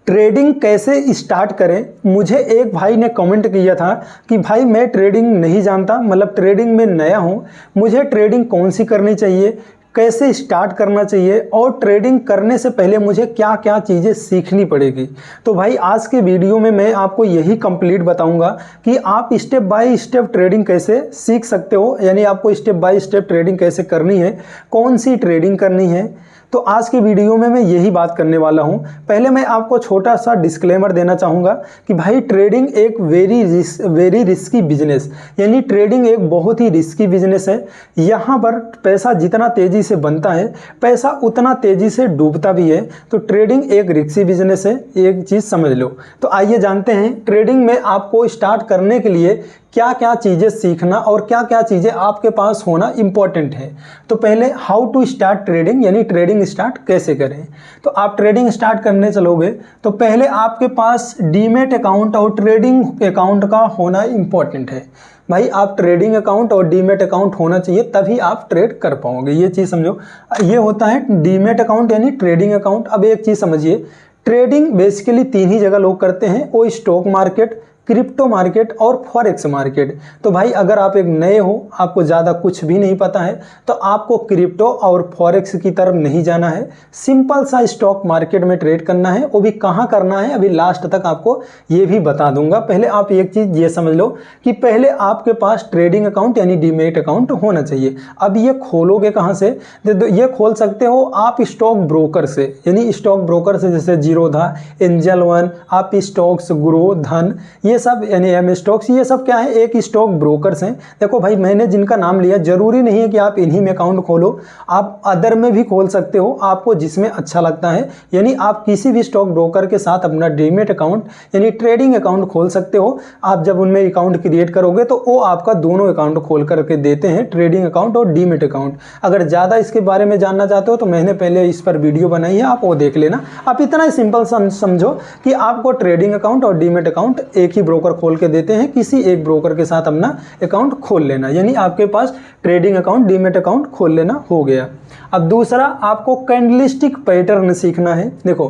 Trading कैसे start करें। मुझे एक भाई ने कमेंट किया था कि भाई मैं ट्रेडिंग नहीं जानता, मतलब ट्रेडिंग में नया हूँ, मुझे ट्रेडिंग कौन सी करनी चाहिए, कैसे स्टार्ट करना चाहिए और ट्रेडिंग करने से पहले मुझे क्या क्या चीज़ें सीखनी पड़ेगी। तो भाई आज के वीडियो में मैं आपको यही कंप्लीट बताऊंगा कि आप स्टेप बाय स्टेप ट्रेडिंग कैसे सीख सकते हो, यानी आपको स्टेप बाय स्टेप ट्रेडिंग कैसे करनी है, कौन सी ट्रेडिंग करनी है। तो आज के वीडियो में मैं यही बात करने वाला हूं। पहले मैं आपको छोटा सा डिस्क्लेमर देना चाहूँगा कि भाई ट्रेडिंग एक वेरी रिस्की बिजनेस, यानी ट्रेडिंग एक बहुत ही रिस्की बिजनेस है। यहाँ पर पैसा जितना तेज़ी से बनता है पैसा उतना तेज़ी से डूबता भी है। तो ट्रेडिंग एक रिस्की बिजनेस है, एक चीज़ समझ लो। तो आइए जानते हैं ट्रेडिंग में आपको स्टार्ट करने के लिए क्या क्या चीज़ें सीखना और क्या क्या चीज़ें आपके पास होना इम्पॉर्टेंट है। तो पहले हाउ टू स्टार्ट ट्रेडिंग, यानी ट्रेडिंग स्टार्ट कैसे करें। तो आप ट्रेडिंग स्टार्ट करने चलोगे तो पहले आपके पास डीमैट अकाउंट और ट्रेडिंग अकाउंट का होना इम्पॉर्टेंट है। भाई आप ट्रेडिंग अकाउंट और डीमैट अकाउंट होना चाहिए, तभी आप ट्रेड कर पाओगे, ये चीज़ समझो। ये होता है डीमैट अकाउंट यानी ट्रेडिंग अकाउंट। अब एक चीज़ समझिए, ट्रेडिंग बेसिकली 3 ही जगह लोग करते हैं, वो स्टॉक मार्केट, क्रिप्टो मार्केट और फॉरेक्स मार्केट। तो भाई अगर आप एक नए हो, आपको ज़्यादा कुछ भी नहीं पता है, तो आपको क्रिप्टो और फॉरेक्स की तरफ नहीं जाना है, सिंपल सा स्टॉक मार्केट में ट्रेड करना है। वो भी कहाँ करना है अभी लास्ट तक आपको ये भी बता दूंगा। पहले आप एक चीज़ ये समझ लो कि पहले आपके पास ट्रेडिंग अकाउंट यानी डीमैट अकाउंट होना चाहिए। अब ये खोलोगे कहाँ से? ये खोल सकते हो आप स्टॉक ब्रोकर से, यानी स्टॉक ब्रोकर से, जैसे जीरोधा, एंजल वन, आप स्टॉक्स, ग्रो, धन, ये सब यानी एम स्टॉक्स, ये सब क्या है, एक स्टॉक ब्रोकर्स हैं। देखो भाई मैंने जिनका नाम लिया, जरूरी नहीं है कि आप इन्हीं में अकाउंट खोलो, आप अदर में भी खोल सकते हो, आपको जिसमें अच्छा लगता है। यानी आप किसी भी स्टॉक ब्रोकर के साथ अपना डीमैट अकाउंट यानी ट्रेडिंग अकाउंट खोल सकते हो। आप जब उनमें अकाउंट क्रिएट करोगे तो वो आपका दोनों अकाउंट खोल करके देते हैं, ट्रेडिंग अकाउंट और डीमैट अकाउंट। अगर ज़्यादा इसके बारे में जानना चाहते हो तो मैंने पहले इस पर वीडियो बनाई है, आप वो देख लेना। आप इतना ही सिंपल समझो कि आपको ट्रेडिंग अकाउंट और डीमैट अकाउंट एक ही ब्रोकर खोल के देते हैं, किसी एक ब्रोकर के साथ अपना अकाउंट खोल लेना, यानी आपके पास ट्रेडिंग अकाउंट, डीमैट अकाउंट खोल लेना हो गया। अब दूसरा आपको कैंडलस्टिक पैटर्न सीखना है। देखो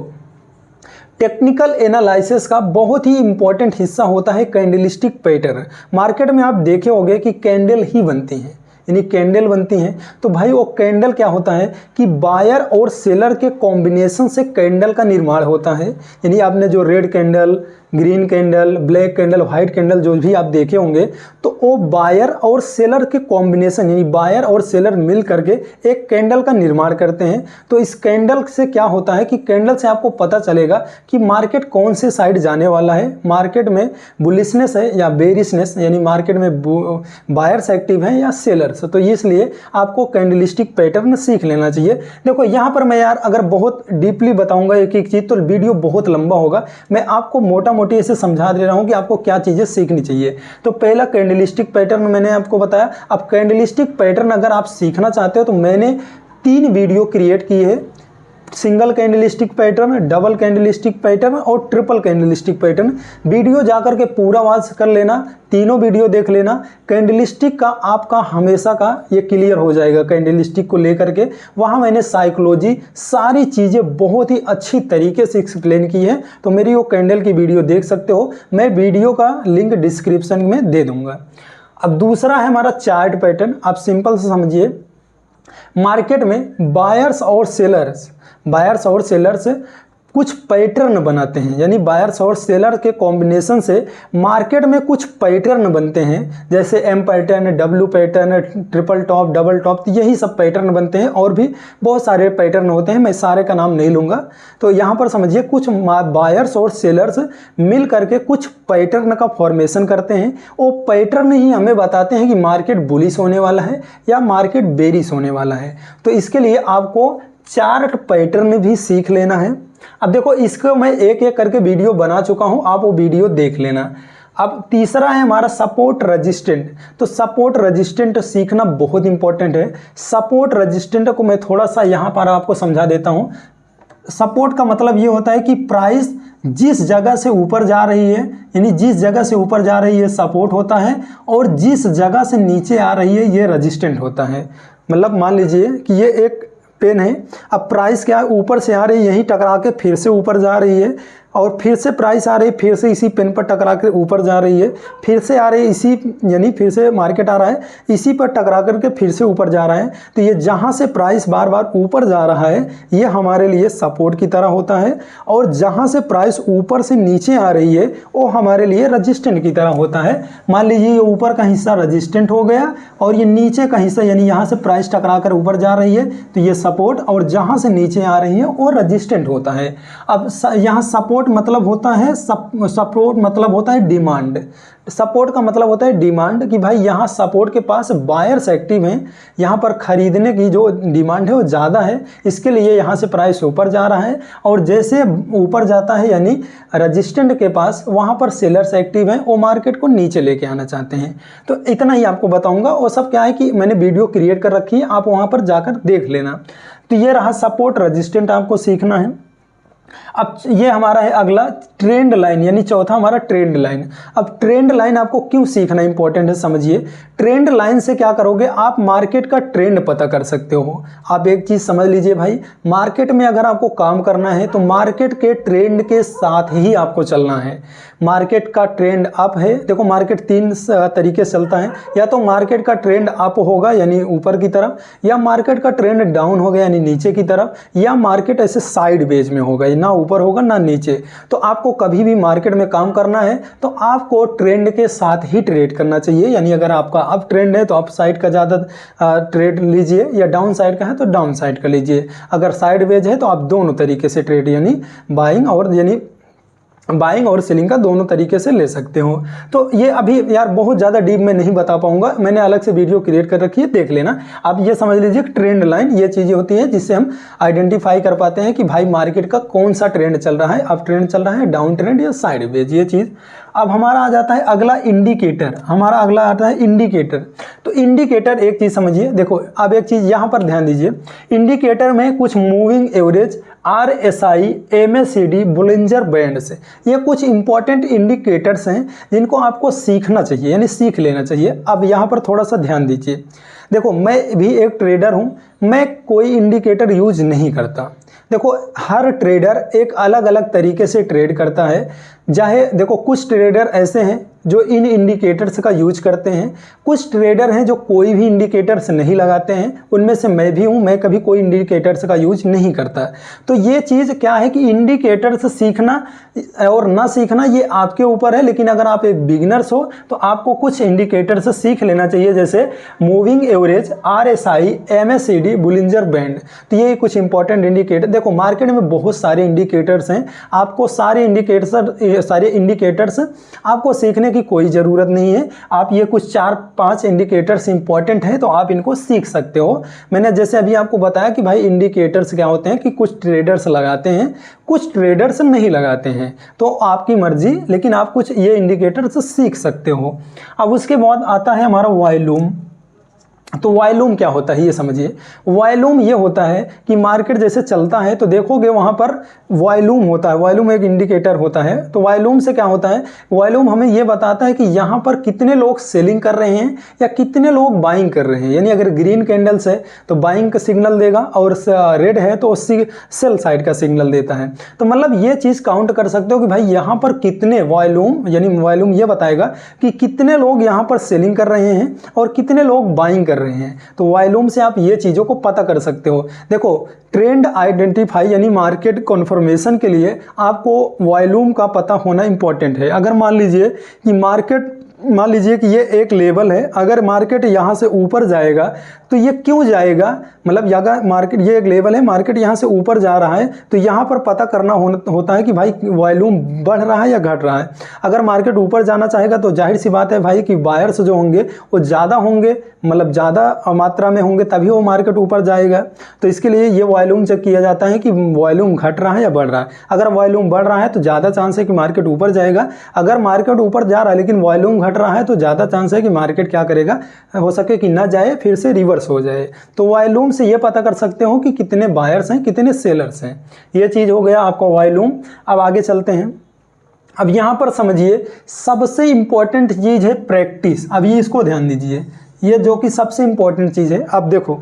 टेक्निकल एनालिसिस का बहुत ही इंपॉर्टेंट हिस्सा होता है कैंडलस्टिक पैटर्न। मार्केट में आप देखे होंगे कि कैंडल ही बनती हैं, यानी कैंडल बनती हैं। तो भाई वो कैंडल क्या होता है कि बायर और सेलर के कॉम्बिनेशन से कैंडल का निर्माण होता है। यानी आपने जो red candle, green candle, black candle, white candle जो भी आप देखे होंगे, तो वो बायर और सेलर के कॉम्बिनेशन, यानी बायर और सेलर मिल करके एक कैंडल का निर्माण करते हैं। तो इस कैंडल से क्या होता है कि कैंडल से आपको पता चलेगा कि मार्केट कौन से साइड जाने वाला है, मार्केट में बुलिशनेस है या बेरिशनेस, यानी मार्केट में बायर्स एक्टिव हैं या सेलर्स। तो इसलिए आपको कैंडलस्टिक पैटर्न सीख लेना चाहिए। देखो यहाँ पर मैं यार अगर बहुत डीपली बताऊंगा एक एक चीज़ तो वीडियो बहुत लंबा होगा। मैं आपको मोटा मोटी ऐसे समझा दे रहा हूँ कि आपको क्या चीज़ें सीखनी चाहिए। तो पहला कैंडलस्टिक पैटर्न मैंने आपको बताया। अब कैंडलस्टिक पैटर्न अगर आप सीखना चाहते हो तो मैंने 3 वीडियो क्रिएट किए हैं, single candlestick pattern, double candlestick pattern और ट्रिपल कैंडलस्टिक पैटर्न। वीडियो जाकर के पूरा वॉच कर लेना, तीनों वीडियो देख लेना। कैंडलस्टिक का आपका हमेशा का ये क्लियर हो जाएगा, कैंडलस्टिक को लेकर के वहाँ मैंने साइकोलॉजी सारी चीज़ें बहुत ही अच्छी तरीके से एक्सप्लेन की है। तो मेरी वो कैंडल की वीडियो देख सकते हो, मैं वीडियो का लिंक डिस्क्रिप्शन में दे दूँगा। अब दूसरा है हमारा चार्ट पैटर्न। आप सिंपल से समझिए, मार्केट में बायर्स और सेलर्स कुछ पैटर्न बनाते हैं, यानी बायर्स और सेलर के कॉम्बिनेशन से मार्केट में कुछ पैटर्न बनते हैं, जैसे M pattern, W pattern, triple top, double top, यही सब पैटर्न बनते हैं। और भी बहुत सारे पैटर्न होते हैं, मैं सारे का नाम नहीं लूँगा। तो यहाँ पर समझिए कुछ बायर्स और सेलर्स मिल करके कुछ पैटर्न का फॉर्मेशन करते हैं। वो पैटर्न ही हमें बताते हैं कि मार्केट बुलिश होने वाला है या मार्केट बेरिश होने वाला है। तो इसके लिए आपको चार्ट पैटर्न भी सीख लेना है। अब देखो इसको मैं एक एक करके वीडियो बना चुका हूं, आप वो वीडियो देख लेना। अब तीसरा है हमारा सपोर्ट रेजिस्टेंट। तो सपोर्ट रेजिस्टेंट सीखना बहुत इंपॉर्टेंट है। सपोर्ट रेजिस्टेंट को मैं थोड़ा सा यहाँ पर आपको समझा देता हूँ। सपोर्ट का मतलब ये होता है कि प्राइस जिस जगह से ऊपर जा रही है, यानी जिस जगह से ऊपर जा रही है सपोर्ट होता है, और जिस जगह से नीचे आ रही है ये रेजिस्टेंट होता है। मतलब मान लीजिए कि ये एक पेन है, अब प्राइस क्या ऊपर से आ रही है, यहीं टकरा के फिर से ऊपर जा रही है, और फिर से प्राइस आ रही है, फिर से इसी पेन पर टकरा कर ऊपर जा रही है, फिर से आ रही है इसी, यानी फिर से मार्केट आ रहा है इसी पर टकरा करके फिर से ऊपर जा रहा है। तो ये जहाँ से प्राइस बार बार ऊपर जा रहा है ये हमारे लिए सपोर्ट की तरह होता है, और जहाँ से प्राइस ऊपर से नीचे आ रही है वो हमारे लिए रजिस्टेंट की तरह होता है। मान लीजिए ये ऊपर का हिस्सा रजिस्टेंट हो गया और ये नीचे का हिस्सा यानी यहाँ से प्राइस टकरा कर ऊपर जा रही है तो ये सपोर्ट, और जहाँ से नीचे आ रही है वो रजिस्टेंट होता है। अब यहाँ सपोर्ट मतलब होता है सपोर्ट मतलब होता है डिमांड। सपोर्ट का मतलब होता है डिमांड, कि भाई यहाँ सपोर्ट के पास बायर्स एक्टिव हैं, यहाँ पर खरीदने की जो डिमांड है वो ज़्यादा है, इसके लिए यहाँ से प्राइस ऊपर जा रहा है। और जैसे ऊपर जाता है यानी रजिस्टेंट के पास, वहाँ पर सेलर्स एक्टिव हैं, वो मार्केट को नीचे लेके आना चाहते हैं। तो इतना ही आपको बताऊँगा। वो सब क्या है कि मैंने वीडियो क्रिएट कर रखी है, आप वहाँ पर जाकर देख लेना। तो ये रहा सपोर्ट रजिस्टेंट, आपको सीखना है। अब ये हमारा है अगला ट्रेंड लाइन, यानी चौथा हमारा ट्रेंड लाइन। अब ट्रेंड लाइन आपको क्यों सीखना इंपॉर्टेंट है, समझिए। ट्रेंड लाइन से क्या करोगे, आप मार्केट का ट्रेंड पता कर सकते हो। आप एक चीज़ समझ लीजिए भाई, मार्केट में अगर आपको काम करना है तो मार्केट के ट्रेंड के साथ ही आपको चलना है। मार्केट का ट्रेंड अप है, देखो मार्केट तीन तरीके से चलता है, या तो मार्केट का ट्रेंड अप होगा यानी ऊपर की तरफ, या मार्केट का ट्रेंड डाउन होगा यानी नीचे की तरफ, या मार्केट ऐसे साइड वेज में होगा, ना ऊपर होगा ना नीचे। तो आपको कभी भी मार्केट में काम करना है तो आपको ट्रेंड के साथ ही ट्रेड करना चाहिए। यानी अगर आपका अप ट्रेंड है तो अप साइड का ज़्यादा ट्रेड लीजिए, या डाउन साइड का है तो डाउन साइड का लीजिए। अगर साइड वेज है तो आप दोनों तरीके से ट्रेड यानी बाइंग और सेलिंग का दोनों तरीके से ले सकते हो। तो ये अभी यार बहुत ज़्यादा डीप में नहीं बता पाऊंगा, मैंने अलग से वीडियो क्रिएट कर रखी है, देख लेना। आप ये समझ लीजिए ट्रेंड लाइन ये चीज़ें होती हैं जिससे हम आइडेंटिफाई कर पाते हैं कि भाई मार्केट का कौन सा ट्रेंड चल रहा है, अप ट्रेंड चल रहा है, डाउन ट्रेंड या साइड वेज, ये चीज़। अब हमारा आ जाता है अगला इंडिकेटर, हमारा अगला आता है इंडिकेटर। तो इंडिकेटर एक चीज़ समझिए, देखो अब एक चीज़ यहाँ पर ध्यान दीजिए, इंडिकेटर में कुछ moving average, RSI, MACD, Bollinger bands, ये कुछ इंपॉर्टेंट इंडिकेटर्स हैं जिनको आपको सीखना चाहिए यानी सीख लेना चाहिए। अब यहाँ पर थोड़ा सा ध्यान दीजिए, देखो मैं भी एक ट्रेडर हूँ, मैं कोई इंडिकेटर यूज नहीं करता। देखो हर ट्रेडर एक अलग अलग तरीके से ट्रेड करता है। चाहे देखो कुछ ट्रेडर ऐसे हैं जो इन इंडिकेटर्स का यूज करते हैं, कुछ ट्रेडर हैं जो कोई भी इंडिकेटर्स नहीं लगाते हैं, उनमें से मैं भी हूं, मैं कभी कोई इंडिकेटर्स का यूज नहीं करता। तो ये चीज़ क्या है कि इंडिकेटर्स सीखना और ना सीखना ये आपके ऊपर है, लेकिन अगर आप एक बिगिनर्स हो तो आपको कुछ इंडिकेटर्स सीख लेना चाहिए, जैसे moving average, RSI, MACD, Bollinger band. तो ये कुछ इंपॉर्टेंट इंडिकेटर, देखो मार्केट में बहुत सारे इंडिकेटर्स हैं, आपको सारे इंडिकेटर्स आपको सीखने की कोई ज़रूरत नहीं है। आप ये कुछ 4-5 इंडिकेटर्स इंपॉर्टेंट हैं तो आप इनको सीख सकते हो। मैंने जैसे अभी आपको बताया कि भाई इंडिकेटर्स क्या होते हैं, कि कुछ ट्रेडर्स लगाते हैं, कुछ ट्रेडर्स नहीं लगाते हैं, तो आपकी मर्जी, लेकिन आप कुछ ये इंडिकेटर्स सीख सकते हो। अब उसके बाद आता है हमारा वॉल्यूम। तो वॉल्यूम क्या होता है ये समझिए। वॉल्यूम ये होता है कि मार्केट जैसे चलता है तो देखोगे वहाँ पर वॉल्यूम होता है, वॉल्यूम एक इंडिकेटर होता है। तो वॉल्यूम से क्या होता है, वॉल्यूम हमें ये बताता है कि यहाँ पर कितने लोग सेलिंग कर रहे हैं या कितने लोग बाइंग कर रहे हैं। यानी अगर ग्रीन कैंडल्स है तो बाइंग का सिग्नल देगा, और रेड है तो सेल साइड का सिग्नल देता है। तो मतलब ये चीज़ काउंट कर सकते हो कि भाई यहाँ पर कितने वॉल्यूम, यानी वॉल्यूम ये बताएगा कि कितने लोग यहाँ पर सेलिंग कर रहे हैं और कितने लोग बाइंग कर रहे हैं। तो वॉल्यूम से आप ये चीज़ों को पता कर सकते हो। देखो ट्रेंड आइडेंटिफाई यानी मार्केट कन्फर्मेशन के लिए आपको वॉल्यूम का पता होना इंपॉर्टेंट है। अगर मान लीजिए कि ये एक लेवल है, अगर मार्केट यहाँ से ऊपर जाएगा तो ये क्यों जाएगा, मतलब अगर मार्केट ये एक लेवल है, मार्केट यहाँ से ऊपर जा रहा है तो यहाँ पर पता करना होता है कि भाई वॉल्यूम बढ़ रहा है या घट रहा है। अगर मार्केट ऊपर जाना चाहेगा तो जाहिर सी बात है भाई कि बायर्स जो होंगे वो ज़्यादा होंगे, मतलब ज़्यादा मात्रा में होंगे, तभी वो मार्केट ऊपर जाएगा। तो इसके लिए ये वॉल्यूम चेक किया जाता है कि वॉल्यूम घट रहा है या बढ़ रहा है। अगर वॉल्यूम बढ़ रहा है तो ज़्यादा चांस है कि मार्केट ऊपर जाएगा। अगर मार्केट ऊपर जा रहा है लेकिन वॉल्यूम घट रहा है तो ज़्यादा चांस है कि मार्केट क्या करेगा, हो सके कि ना जाए, फिर से रिवर्स हो जाए। तो वॉल्यूम से ये पता कर सकते हो कि कितने बायर्स हैं कितने सेलर्स हैं। ये चीज़ हो गया आपका वॉल्यूम। अब आगे चलते हैं। अब यहाँ पर समझिए सबसे इंपॉर्टेंट चीज़ है प्रैक्टिस। अब ये इसको ध्यान दीजिए, ये जो कि सबसे इंपॉर्टेंट चीज़ है। अब देखो,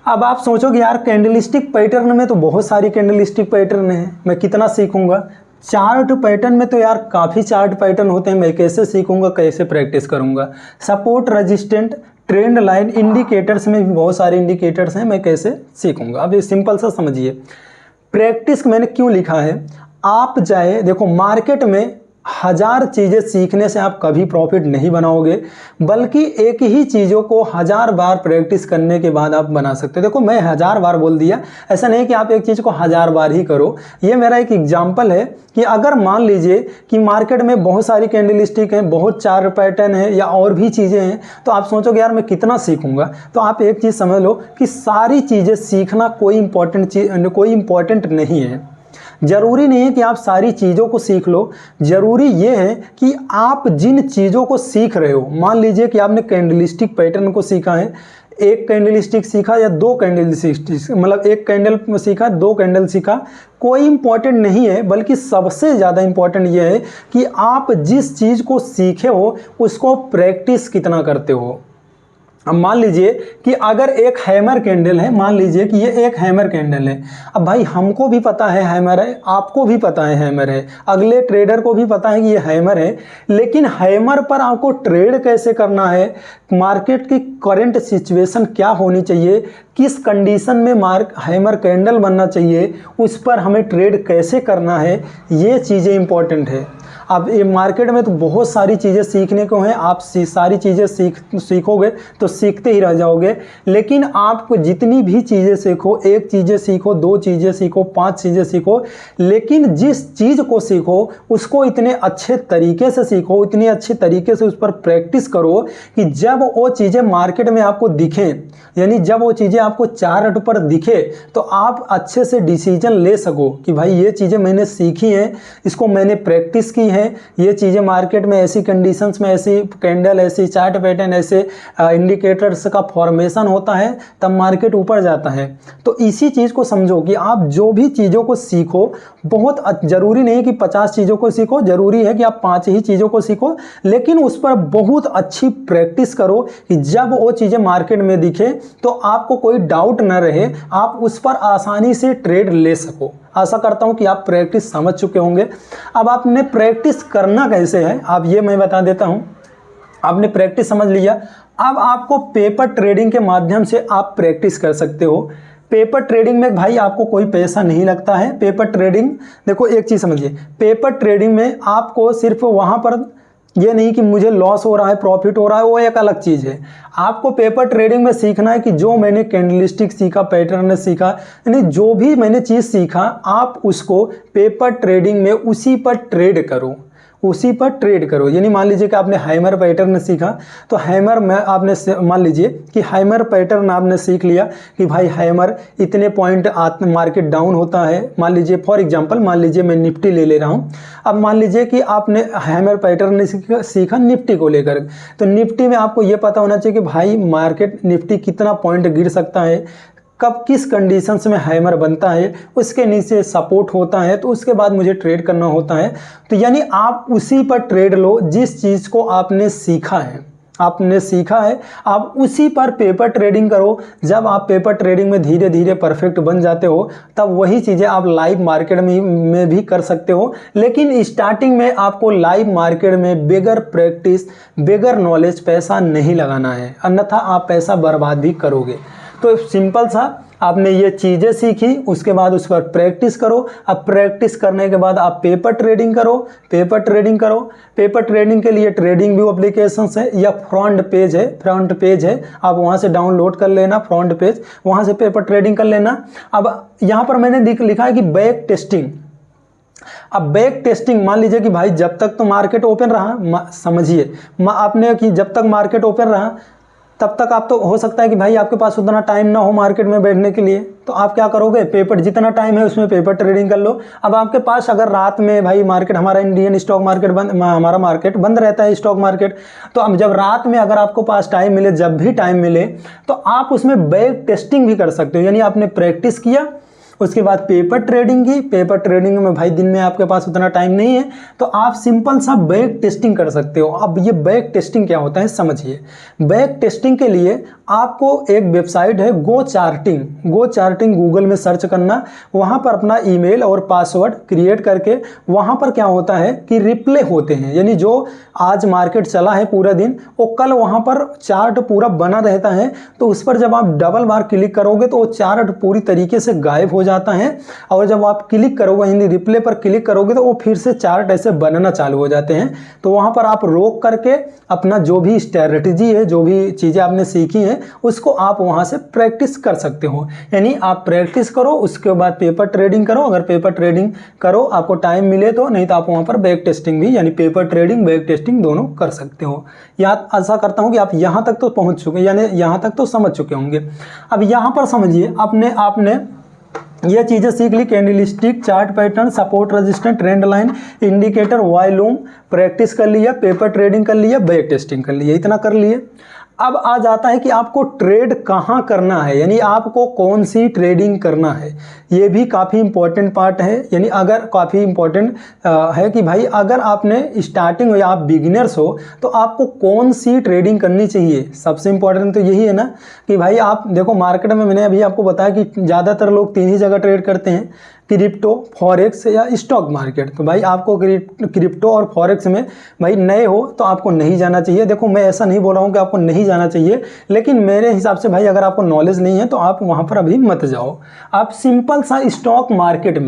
अब आप सोचोगे यार कैंडलस्टिक पैटर्न में तो बहुत सारी कैंडलस्टिक पैटर्न है, मैं कितना सीखूंगा। चार्ट पैटर्न में तो यार काफ़ी चार्ट पैटर्न होते हैं, मैं कैसे सीखूंगा, कैसे प्रैक्टिस करूंगा। Support, resistant, trend line, indicators में भी बहुत सारे इंडिकेटर्स हैं, मैं कैसे सीखूंगा। अब ये सिंपल सा समझिए, प्रैक्टिस मैंने क्यों लिखा है। आप जाए देखो, मार्केट में 1000 चीज़ें सीखने से आप कभी प्रॉफिट नहीं बनाओगे, बल्कि एक ही चीज़ों को 1000 बार प्रैक्टिस करने के बाद आप बना सकते हो। देखो मैं 1000 बार बोल दिया, ऐसा नहीं कि आप एक चीज़ को 1000 बार ही करो। ये मेरा एक एग्जाम्पल है कि अगर मान लीजिए कि मार्केट में बहुत सारी कैंडलस्टिक हैं, बहुत चार्ट पैटर्न है या और भी चीज़ें हैं, तो आप सोचोगे यार मैं कितना सीखूंगा। तो आप एक चीज़ समझ लो कि सारी चीज़ें सीखना कोई इम्पोर्टेंट नहीं है। जरूरी नहीं है कि आप सारी चीज़ों को सीख लो, जरूरी ये है कि आप जिन चीज़ों को सीख रहे हो, मान लीजिए कि आपने कैंडलस्टिक पैटर्न को सीखा है, एक कैंडलस्टिक सीखा या दो कैंडलस्टिक, मतलब एक कैंडल सीखा, दो कैंडल सीखा, कोई इंपॉर्टेंट नहीं है। बल्कि सबसे ज़्यादा इंपॉर्टेंट ये है कि आप जिस चीज़ को सीखे हो उसको प्रैक्टिस कितना करते हो। अब मान लीजिए कि अगर एक हैमर कैंडल है, मान लीजिए कि ये एक हैमर कैंडल है। अब भाई हमको भी पता है हैमर है, आपको भी पता है हैमर है, अगले ट्रेडर को भी पता है कि ये हैमर है, लेकिन हैमर पर आपको ट्रेड कैसे करना है, मार्केट की करंट सिचुएशन क्या होनी चाहिए, किस कंडीशन में हैमर कैंडल बनना चाहिए, उस पर हमें ट्रेड कैसे करना है, ये चीज़ें इंपॉर्टेंट है। अब ये मार्केट में तो बहुत सारी चीज़ें सीखने को हैं, आप सारी चीज़ें सीखोगे तो सीखते ही रह जाओगे। लेकिन आपको जितनी भी चीज़ें सीखो, एक चीज़ें सीखो, दो चीज़ें सीखो, 5 चीज़ें सीखो, लेकिन जिस चीज़ को सीखो उसको इतने अच्छे तरीके से सीखो, इतने अच्छे तरीके से उस पर प्रैक्टिस करो कि जब वो चीज़ें मार्केट में आपको दिखें, यानी जब वो चीज़ें आपको चार्ट पर दिखे, तो आप अच्छे से डिसीजन ले सको कि भाई ये चीज़ें मैंने सीखी हैं, इसको मैंने प्रैक्टिस की है, ये चीज़ें मार्केट में ऐसी कंडीशंस में, ऐसी कैंडल, ऐसी चार्ट पैटर्न, ऐसे इंडिकेटर्स का फॉर्मेशन होता है, तब मार्केट ऊपर जाता है। तो इसी चीज़ को समझो कि आप जो भी चीज़ों को सीखो, बहुत जरूरी नहीं कि 50 चीज़ों को सीखो, जरूरी है कि आप 5 ही चीज़ों को सीखो, लेकिन उस पर बहुत अच्छी प्रैक्टिस करो कि जब वो चीज़ें मार्केट में दिखे तो आपको कोई डाउट न रहे, आप उस पर आसानी से ट्रेड ले सको। आशा करता हूं कि आप प्रैक्टिस समझ चुके होंगे। अब आपने प्रैक्टिस करना कैसे है, अब ये मैं बता देता हूं। आपने प्रैक्टिस समझ लिया, अब आपको पेपर ट्रेडिंग के माध्यम से आप प्रैक्टिस कर सकते हो। पेपर ट्रेडिंग में भाई आपको कोई पैसा नहीं लगता है। पेपर ट्रेडिंग, देखो एक चीज़ समझिए, पेपर ट्रेडिंग में आपको सिर्फ वहाँ पर ये नहीं कि मुझे लॉस हो रहा है, प्रॉफिट हो रहा है, वो एक अलग चीज़ है। आपको पेपर ट्रेडिंग में सीखना है कि जो मैंने कैंडलस्टिक सीखा, पैटर्न सीखा, यानी जो भी मैंने चीज़ सीखा, आप उसको पेपर ट्रेडिंग में उसी पर ट्रेड करो, उसी पर ट्रेड करो। यानी मान लीजिए कि आपने हैमर पैटर्न सीखा, तो हैमर में आपने मान लीजिए कि हैमर पैटर्न आपने सीख लिया कि भाई हैमर इतने पॉइंट मार्केट डाउन होता है। मान लीजिए फॉर एग्जांपल, मान लीजिए मैं निफ्टी ले रहा हूँ। अब मान लीजिए कि आपने हैमर पैटर्न सीखा निफ्टी को लेकर, तो निफ्टी में आपको ये पता होना चाहिए कि भाई मार्केट निफ्टी कितना पॉइंट गिर सकता है, कब किस कंडीशंस में हैमर बनता है, उसके नीचे सपोर्ट होता है, तो उसके बाद मुझे ट्रेड करना होता है। तो यानी आप उसी पर ट्रेड लो, जिस चीज़ को आपने सीखा है, आपने सीखा है, आप उसी पर पेपर ट्रेडिंग करो। जब आप पेपर ट्रेडिंग में धीरे धीरे परफेक्ट बन जाते हो, तब वही चीज़ें आप लाइव मार्केट में भी कर सकते हो। लेकिन स्टार्टिंग में आपको लाइव मार्केट में बेगर प्रैक्टिस, बेगर नॉलेज पैसा नहीं लगाना है, अन्यथा आप पैसा बर्बाद भी करोगे। तो सिंपल सा आपने ये चीज़ें सीखी, उसके बाद उस पर प्रैक्टिस करो। अब प्रैक्टिस करने के बाद आप पेपर ट्रेडिंग करो, पेपर ट्रेडिंग करो। पेपर ट्रेडिंग के लिए ट्रेडिंग व्यू एप्लीकेशंस है या फ्रंट पेज है, फ्रंट पेज है, आप वहाँ से डाउनलोड कर लेना फ्रंट पेज, वहाँ से पेपर ट्रेडिंग कर लेना। अब यहाँ पर मैंने लिखा है कि बैक टेस्टिंग। अब बैक टेस्टिंग, मान लीजिए कि भाई जब तक तो मार्केट ओपन रहा, समझिए आपने कि जब तक मार्केट ओपन रहा तब तक आप, तो हो सकता है कि भाई आपके पास उतना टाइम ना हो मार्केट में बैठने के लिए, तो आप क्या करोगे, पेपर जितना टाइम है उसमें पेपर ट्रेडिंग कर लो। अब आपके पास अगर रात में भाई मार्केट, हमारा इंडियन स्टॉक मार्केट बंद, हमारा मार्केट बंद रहता है स्टॉक मार्केट, तो अब जब रात में अगर आपको पास टाइम मिले, जब भी टाइम मिले, तो आप उसमें बैक टेस्टिंग भी कर सकते हो। यानी आपने प्रैक्टिस किया, उसके बाद पेपर ट्रेडिंग की। पेपर ट्रेडिंग में भाई दिन में आपके पास उतना टाइम नहीं है, तो आप सिंपल सा बैक टेस्टिंग कर सकते हो। अब ये बैक टेस्टिंग क्या होता है समझिए। बैक टेस्टिंग के लिए आपको एक वेबसाइट है गो चार्टिंग गूगल में सर्च करना, वहाँ पर अपना ईमेल और पासवर्ड क्रिएट करके वहाँ पर क्या होता है कि रिप्ले होते हैं, यानी जो आज मार्केट चला है पूरा दिन वो कल वहाँ पर चार्ट पूरा बना रहता है। तो उस पर जब आप डबल बार क्लिक करोगे तो वो चार्ट पूरी तरीके से गायब हो जाता है, और जब आप क्लिक करोगे यानी रिप्ले पर क्लिक करोगे तो वो फिर से चार्ट ऐसे बनना चालू हो जाते हैं। तो वहाँ पर आप रोक करके अपना जो भी स्ट्रैटेजी है, जो भी चीज़ें आपने सीखी हैं, उसको आप वहाँ से प्रैक्टिस कर सकते हो। यानी आप प्रैक्टिस करो, उसके बाद पेपर ट्रेडिंग करो। अगर पेपर ट्रेडिंग करो आपको टाइम मिले तो, नहीं तो आप वहाँ पर बैक टेस्टिंग भी, यानी पेपर ट्रेडिंग बैक टेस्टिंग दोनों कर सकते हो। याद आशा करता हूँ कि आप यहाँ तक तो पहुँच चुके, यानी यहाँ तक तो समझ चुके होंगे। अब यहाँ पर समझिए, आपने ये चीज़ें सीख ली, candlestick, chart pattern, support resistance, trend line, indicator, volume, practice कर लिया, पेपर ट्रेडिंग कर लिया, बैक टेस्टिंग कर लिया, इतना कर लिए। अब आ जाता है कि आपको ट्रेड कहाँ करना है, यानी आपको कौन सी ट्रेडिंग करना है। ये भी काफ़ी इंपॉर्टेंट पार्ट है, यानी अगर काफ़ी इंपॉर्टेंट है कि भाई अगर आपने स्टार्टिंग हो या आप बिगिनर्स हो तो आपको कौन सी ट्रेडिंग करनी चाहिए। सबसे इंपॉर्टेंट तो यही है ना कि भाई आप देखो मार्केट में, मैंने अभी आपको बताया कि ज़्यादातर लोग 3 ही जगह ट्रेड करते हैं, क्रिप्टो, फॉरेक्स या स्टॉक मार्केट। तो भाई आपको क्रिप्टो और फॉरेक्स में भाई नए हो तो आपको नहीं जाना चाहिए। देखो मैं ऐसा नहीं बोल रहा हूँ कि आपको नहीं जाना चाहिए, लेकिन मेरे हिसाब से भाई अगर आपको नॉलेज नहीं है तो आप वहाँ पर अभी मत जाओ। आप सिंपल सा स्टॉक मार्केट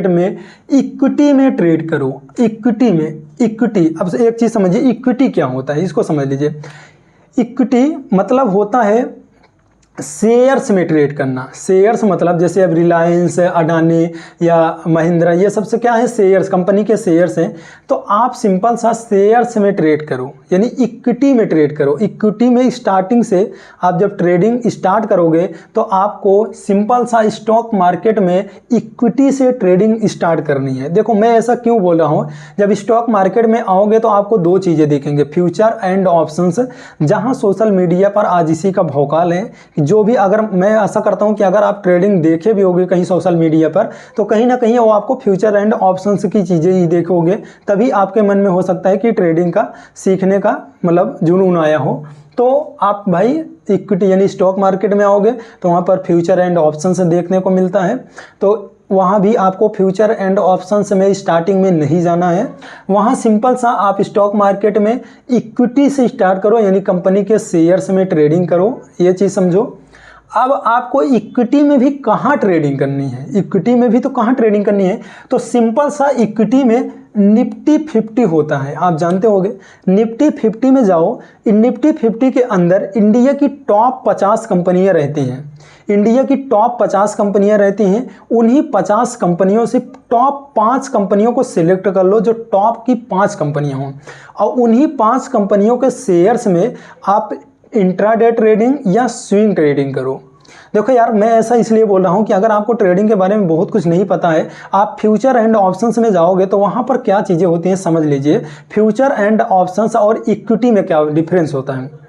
में इक्विटी में ट्रेड करो। इक्विटी अब एक चीज़ समझिए, इक्विटी क्या होता है इसको समझ लीजिए। इक्विटी मतलब होता है शेयर्स में ट्रेड करना। शेयर्स मतलब जैसे अब रिलायंस, अडानी या महिंद्रा, ये सबसे क्या है, शेयर्स, कंपनी के शेयर्स हैं। तो आप सिंपल सा शेयर्स में ट्रेड करो, यानी इक्विटी में ट्रेड करो। इक्विटी में स्टार्टिंग से आप जब ट्रेडिंग स्टार्ट करोगे तो आपको सिंपल सा स्टॉक मार्केट में इक्विटी से ट्रेडिंग स्टार्ट करनी है। देखो मैं ऐसा क्यों बोल रहा हूँ, जब स्टॉक मार्केट में आओगे तो आपको 2 चीज़ें दिखेंगे, फ्यूचर एंड ऑप्शंस, जहाँ सोशल मीडिया पर आज इसी का भौकाल है। जो भी, अगर मैं ऐसा करता हूं कि अगर आप ट्रेडिंग देखे भी होगे कहीं सोशल मीडिया पर तो कहीं ना कहीं वो आपको फ्यूचर एंड ऑप्शंस की चीज़ें ही देखोगे, तभी आपके मन में हो सकता है कि ट्रेडिंग का सीखने का मतलब जुनून आया हो। तो आप भाई इक्विटी यानी स्टॉक मार्केट में आओगे तो वहाँ पर फ्यूचर एंड ऑप्शंस देखने को मिलता है। तो वहाँ भी आपको फ्यूचर एंड ऑप्शंस में स्टार्टिंग में नहीं जाना है। वहाँ सिंपल सा आप स्टॉक मार्केट में इक्विटी से स्टार्ट करो, यानी कंपनी के शेयर्स में ट्रेडिंग करो, ये चीज़ समझो। अब आपको इक्विटी में भी कहाँ ट्रेडिंग करनी है, इक्विटी में भी तो कहाँ ट्रेडिंग करनी है, तो सिंपल सा इक्विटी में निफ्टी 50 होता है, आप जानते होंगे। निफ्टी 50 में जाओ, निफ्टी 50 के अंदर इंडिया की टॉप 50 कंपनियां रहती हैं। इंडिया की टॉप 50 कंपनियां रहती हैं, उन्हीं 50 कंपनियों से टॉप 5 कंपनियों को सिलेक्ट कर लो जो टॉप की 5 कंपनियां हों, और उन्हीं 5 कंपनियों के शेयर्स में आप इंट्राडे ट्रेडिंग या स्विंग ट्रेडिंग करो। देखो यार मैं ऐसा इसलिए बोल रहा हूँ कि अगर आपको ट्रेडिंग के बारे में बहुत कुछ नहीं पता है, आप फ्यूचर एंड ऑप्शंस में जाओगे तो वहाँ पर क्या चीज़ें होती हैं समझ लीजिए। फ्यूचर एंड ऑप्शंस और इक्विटी में क्या डिफरेंस होता है।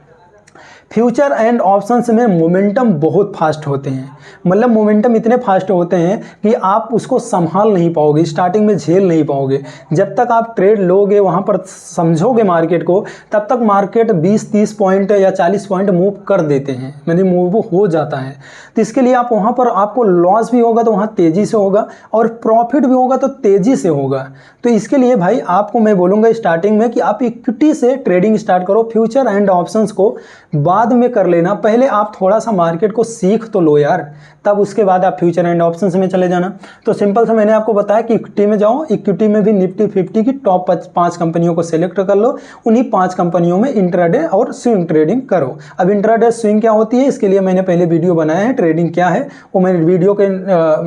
फ्यूचर एंड ऑप्शंस में मोमेंटम बहुत फास्ट होते हैं, मतलब मोमेंटम इतने फास्ट होते हैं कि आप उसको संभाल नहीं पाओगे, स्टार्टिंग में झेल नहीं पाओगे। जब तक आप ट्रेड लोगे, वहाँ पर समझोगे मार्केट को, तब तक मार्केट 20-30 पॉइंट या 40 पॉइंट मूव कर देते हैं, यानी मूव हो जाता है। तो इसके लिए आप वहाँ पर आपको लॉस भी होगा तो वहाँ तेज़ी से होगा, और प्रॉफिट भी होगा तो तेज़ी से होगा। तो इसके लिए भाई आपको मैं बोलूँगा स्टार्टिंग में कि आप इक्विटी से ट्रेडिंग स्टार्ट करो, फ्यूचर एंड ऑप्शंस को बाद में कर लेना। पहले आप थोड़ा सा मार्केट को सीख तो लो यार, तब उसके बाद आप फ्यूचर एंड ऑप्शंस में चले जाना। तो सिंपल सा मैंने आपको बताया कि इक्विटी में जाओ, इक्विटी में भी निफ्टी 50 की टॉप 5 कंपनियों को सिलेक्ट कर लो, उन्हीं 5 कंपनियों में इंट्राडे और स्विंग ट्रेडिंग करो। अब इंट्राडे स्विंग क्या होती है, इसके लिए मैंने पहले वीडियो बनाया है, ट्रेडिंग क्या है वो मैं वीडियो के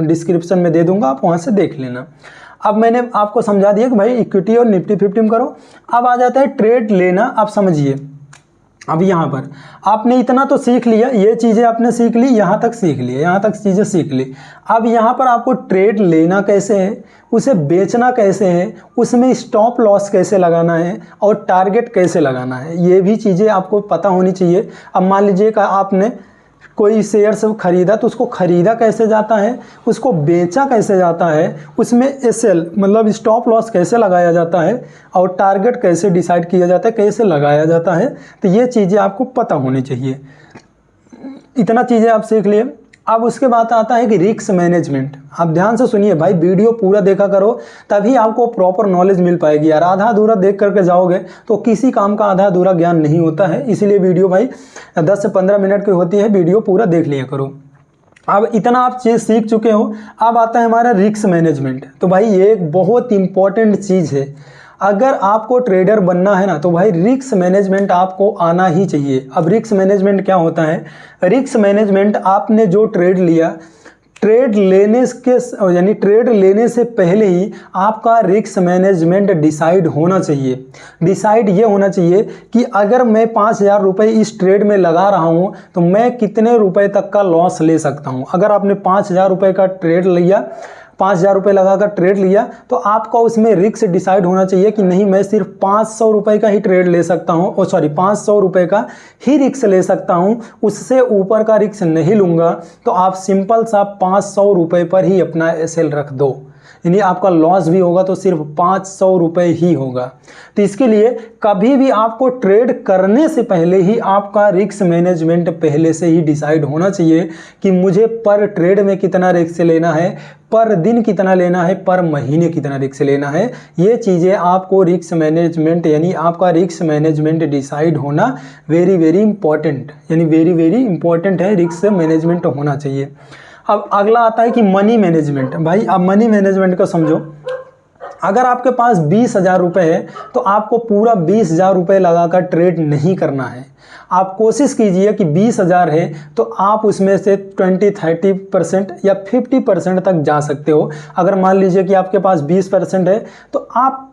डिस्क्रिप्शन में दे दूंगा, आप वहाँ से देख लेना। अब मैंने आपको समझा दिया कि भाई इक्विटी और निफ्टी 50 में करो। अब आ जाता है ट्रेड लेना। आप समझिए, अब यहाँ पर आपने इतना तो सीख लिया, ये चीज़ें आपने सीख ली, यहाँ तक सीख लिया, यहाँ तक चीज़ें सीख ली। अब यहाँ पर आपको ट्रेड लेना कैसे है, उसे बेचना कैसे है, उसमें स्टॉप लॉस कैसे लगाना है और टारगेट कैसे लगाना है, ये भी चीज़ें आपको पता होनी चाहिए। अब मान लीजिए कि आपने कोई शेयर्स खरीदा तो उसको खरीदा कैसे जाता है, उसको बेचा कैसे जाता है, उसमें एसएल मतलब स्टॉप लॉस कैसे लगाया जाता है और टारगेट कैसे डिसाइड किया जाता है, कैसे लगाया जाता है। तो ये चीज़ें आपको पता होनी चाहिए। इतना चीज़ें आप सीख लिए। अब उसके बाद आता है कि रिस्क मैनेजमेंट। आप ध्यान से सुनिए भाई, वीडियो पूरा देखा करो, तभी आपको प्रॉपर नॉलेज मिल पाएगी। यार आधा अधूरा देख करके जाओगे तो किसी काम का आधा अधूरा ज्ञान नहीं होता है। इसीलिए वीडियो भाई 10 से 15 मिनट की होती है, वीडियो पूरा देख लिया करो। अब इतना आप चीज़ सीख चुके हो, अब आता है हमारा रिस्क मैनेजमेंट। तो भाई ये एक बहुत इंपॉर्टेंट चीज़ है। अगर आपको ट्रेडर बनना है ना तो भाई रिस्क मैनेजमेंट आपको आना ही चाहिए। अब रिस्क मैनेजमेंट क्या होता है? रिस्क मैनेजमेंट, आपने जो ट्रेड लिया, ट्रेड लेने के यानी ट्रेड लेने से पहले ही आपका रिस्क मैनेजमेंट डिसाइड होना चाहिए। डिसाइड ये होना चाहिए कि अगर मैं 5,000 रुपये इस ट्रेड में लगा रहा हूँ तो मैं कितने रुपए तक का लॉस ले सकता हूँ। अगर आपने 5,000 रुपये का ट्रेड लिया, 5,000 रुपये लगाकर ट्रेड लिया, तो आपका उसमें रिस्क डिसाइड होना चाहिए कि नहीं, मैं सिर्फ 500 रुपये का ही ट्रेड ले सकता हूँ, 500 रुपये का ही रिस्क ले सकता हूँ, उससे ऊपर का रिस्क नहीं लूँगा। तो आप सिंपल सा 500 रुपये पर ही अपना एसएल रख दो, यानी आपका लॉस भी होगा तो सिर्फ 500 रुपये ही होगा। तो इसके लिए कभी भी आपको ट्रेड करने से पहले ही आपका रिस्क मैनेजमेंट पहले से ही डिसाइड होना चाहिए कि मुझे पर ट्रेड में कितना रिस्क लेना है, पर दिन कितना लेना है, पर महीने कितना रिस्क लेना है। ये चीज़ें आपको रिस्क मैनेजमेंट यानी आपका रिस्क मैनेजमेंट डिसाइड होना वेरी वेरी इंपॉर्टेंट, यानी वेरी वेरी इंपॉर्टेंट है, रिस्क मैनेजमेंट होना चाहिए। अब अगला आता है कि मनी मैनेजमेंट। भाई अब मनी मैनेजमेंट को समझो। अगर आपके पास 20,000 रुपये है तो आपको पूरा 20,000 रुपये लगाकर ट्रेड नहीं करना है। आप कोशिश कीजिए कि 20,000 है तो आप उसमें से 20-30% या 50% तक जा सकते हो। अगर मान लीजिए कि आपके पास 20% है तो आप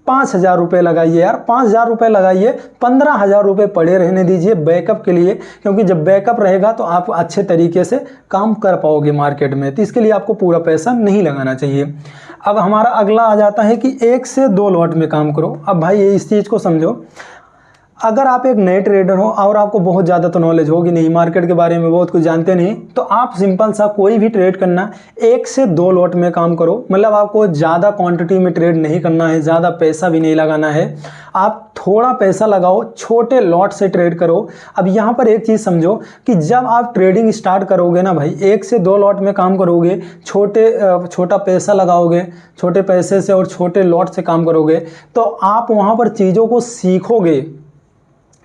5,000 रुपये लगाइए। यार 5,000 रुपये लगाइए, 15,000 रुपये पड़े रहने दीजिए बैकअप के लिए, क्योंकि जब बैकअप रहेगा तो आप अच्छे तरीके से काम कर पाओगे मार्केट में। तो इसके लिए आपको पूरा पैसा नहीं लगाना चाहिए। अब हमारा अगला आ जाता है कि 1 से 2 लॉट में काम करो। अब भाई ये इस चीज़ को समझो, अगर आप एक नए ट्रेडर हो और आपको बहुत ज़्यादा तो नॉलेज होगी नहीं, मार्केट के बारे में बहुत कुछ जानते नहीं, तो आप सिंपल सा कोई भी ट्रेड करना 1 से 2 लॉट में काम करो। मतलब आपको ज़्यादा क्वांटिटी में ट्रेड नहीं करना है, ज़्यादा पैसा भी नहीं लगाना है। आप थोड़ा पैसा लगाओ, छोटे लॉट से ट्रेड करो। अब यहाँ पर एक चीज़ समझो कि जब आप ट्रेडिंग स्टार्ट करोगे ना भाई, 1 से 2 लॉट में काम करोगे, छोटा पैसा लगाओगे, छोटे पैसे से और छोटे लॉट से काम करोगे, तो आप वहाँ पर चीज़ों को सीखोगे।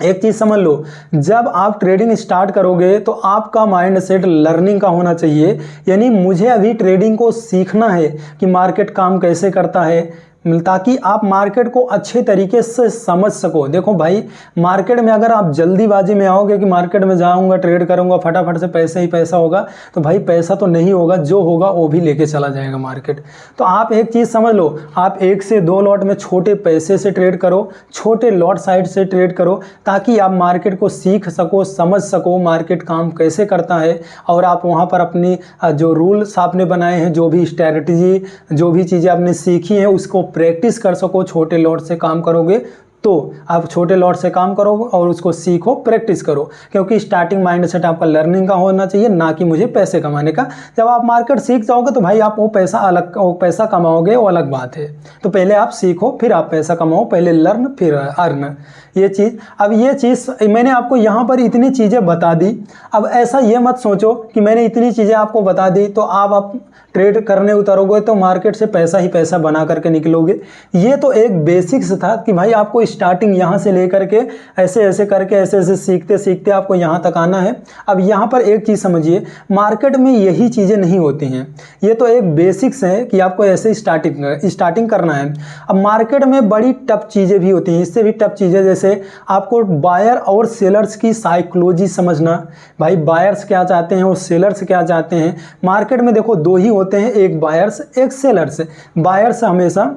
एक चीज़ समझ लो, जब आप ट्रेडिंग स्टार्ट करोगे तो आपका माइंड सेट लर्निंग का होना चाहिए, यानी मुझे अभी ट्रेडिंग को सीखना है कि मार्केट काम कैसे करता है, ताकि आप मार्केट को अच्छे तरीके से समझ सको। देखो भाई, मार्केट में अगर आप जल्दीबाजी में आओगे कि मार्केट में जाऊंगा ट्रेड करूंगा फटाफट से पैसे ही पैसा होगा, तो भाई पैसा तो नहीं होगा, जो होगा वो भी लेके चला जाएगा मार्केट। तो आप एक चीज़ समझ लो, आप 1 से 2 लॉट में छोटे पैसे से ट्रेड करो, छोटे लॉट साइड से ट्रेड करो, ताकि आप मार्केट को सीख सको, समझ सको मार्केट काम कैसे करता है, और आप वहाँ पर अपनी जो रूल्स आपने बनाए हैं, जो भी स्ट्रैटेजी, जो भी चीज़ें आपने सीखी हैं, उसको प्रैक्टिस कर सको। छोटे लॉट से काम करोगे तो आप छोटे लॉट से काम करो और उसको सीखो, प्रैक्टिस करो, क्योंकि स्टार्टिंग माइंडसेट आपका लर्निंग का होना चाहिए, ना कि मुझे पैसे कमाने का। जब आप मार्केट सीख जाओगे तो भाई आप वो पैसा कमाओगे, वो अलग बात है। तो पहले आप सीखो, फिर आप पैसा कमाओ, पहले लर्न फिर अर्न, ये चीज़। अब ये चीज़ मैंने आपको यहाँ पर इतनी चीज़ें बता दी। अब ऐसा ये मत सोचो कि मैंने इतनी चीज़ें आपको बता दी तो आप ट्रेड करने उतरोगे तो मार्केट से पैसा ही पैसा बना करके निकलोगे। ये तो एक बेसिक्स था कि भाई आपको स्टार्टिंग यहाँ से लेकर के ऐसे ऐसे करके ऐसे ऐसे सीखते सीखते आपको यहाँ तक आना है। अब यहाँ पर एक चीज़ समझिए, मार्केट में यही चीज़ें नहीं होती हैं, ये तो एक बेसिक्स है कि आपको ऐसे स्टार्टिंग करना है। अब मार्केट में बड़ी टफ चीज़ें भी होती हैं, इससे भी टफ चीज़ें, जैसे आपको बायर और सेलर्स की साइकोलॉजी समझना। भाई बायर्स क्या चाहते हैं और सेलर्स क्या चाहते हैं। मार्केट में देखो दो ही होते हैं, एक बायर्स एक सेलर्स। बायर्स हमेशा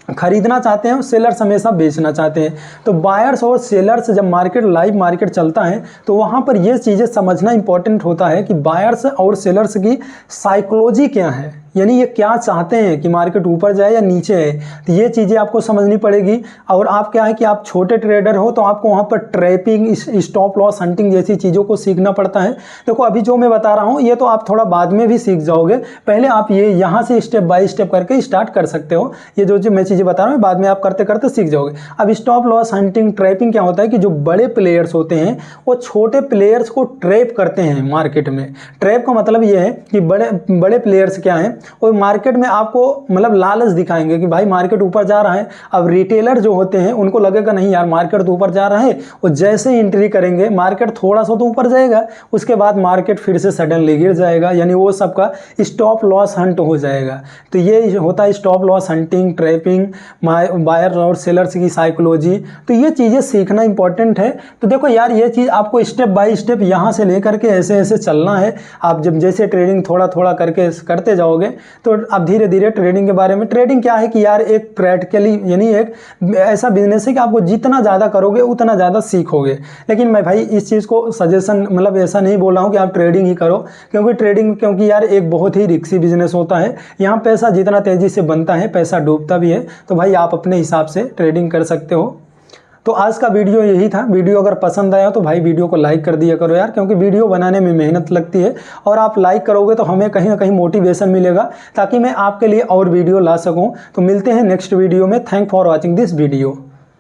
खरीदना चाहते हैं और सेलर्स हमेशा बेचना चाहते हैं। तो बायर्स और सेलर्स जब लाइव मार्केट चलता है तो वहाँ पर ये चीज़ें समझना इंपॉर्टेंट होता है कि बायर्स और सेलर्स की साइकोलॉजी क्या है। यानी ये क्या चाहते हैं कि मार्केट ऊपर जाए या नीचे है, तो ये चीज़ें आपको समझनी पड़ेगी। और आप क्या है कि आप छोटे ट्रेडर हो तो आपको वहाँ पर ट्रैपिंग, स्टॉप लॉस हंटिंग जैसी चीज़ों को सीखना पड़ता है। देखो अभी जो मैं बता रहा हूँ ये तो आप थोड़ा बाद में भी सीख जाओगे, पहले आप ये यहाँ से स्टेप बाय स्टेप करके स्टार्ट कर सकते हो। ये जो मैं चीज़ें बता रहा हूँ बाद में आप करते करते सीख जाओगे। अब स्टॉप लॉस हंटिंग, ट्रैपिंग क्या होता है कि जो बड़े प्लेयर्स होते हैं वो छोटे प्लेयर्स को ट्रैप करते हैं मार्केट में। ट्रैप का मतलब ये है कि बड़े प्लेयर्स क्या हैं, वो मार्केट में आपको मतलब लालच दिखाएंगे कि भाई मार्केट ऊपर जा रहा है। अब रिटेलर जो होते हैं उनको लगेगा नहीं यार मार्केट तो ऊपर जा रहा है, वो जैसे ही एंट्री करेंगे मार्केट थोड़ा सा तो ऊपर जाएगा, उसके बाद मार्केट फिर से सडनली गिर जाएगा, यानी वो सबका स्टॉप लॉस हंट हो जाएगा। तो ये होता है stop loss hunting, trapping, buyer और सेलर्स की साइकोलॉजी। तो ये चीज़ें सीखना इंपॉर्टेंट है। तो देखो यार ये चीज़ आपको स्टेप बाय स्टेप यहाँ से लेकर के ऐसे ऐसे चलना है। आप जब जैसे ट्रेडिंग थोड़ा थोड़ा करके करते जाओगे तो आप धीरे धीरे ट्रेडिंग के बारे में, ट्रेडिंग क्या है कि यार एक प्रैक्टिकली यानी एक ऐसा बिजनेस है कि आपको जितना ज़्यादा करोगे उतना ज़्यादा सीखोगे। लेकिन मैं भाई इस चीज़ को सजेशन मतलब ऐसा नहीं बोल रहा हूँ कि आप ट्रेडिंग ही करो, क्योंकि यार एक बहुत ही रिस्की बिजनेस होता है। यहाँ पैसा जितना तेज़ी से बनता है पैसा डूबता भी है। तो भाई आप अपने हिसाब से ट्रेडिंग कर सकते हो। तो आज का वीडियो यही था। वीडियो अगर पसंद आया तो भाई वीडियो को लाइक कर दिया करो यार, क्योंकि वीडियो बनाने में मेहनत लगती है और आप लाइक करोगे तो हमें कहीं ना कहीं मोटिवेशन मिलेगा ताकि मैं आपके लिए और वीडियो ला सकूं। तो मिलते हैं नेक्स्ट वीडियो में। Thank for watching this video.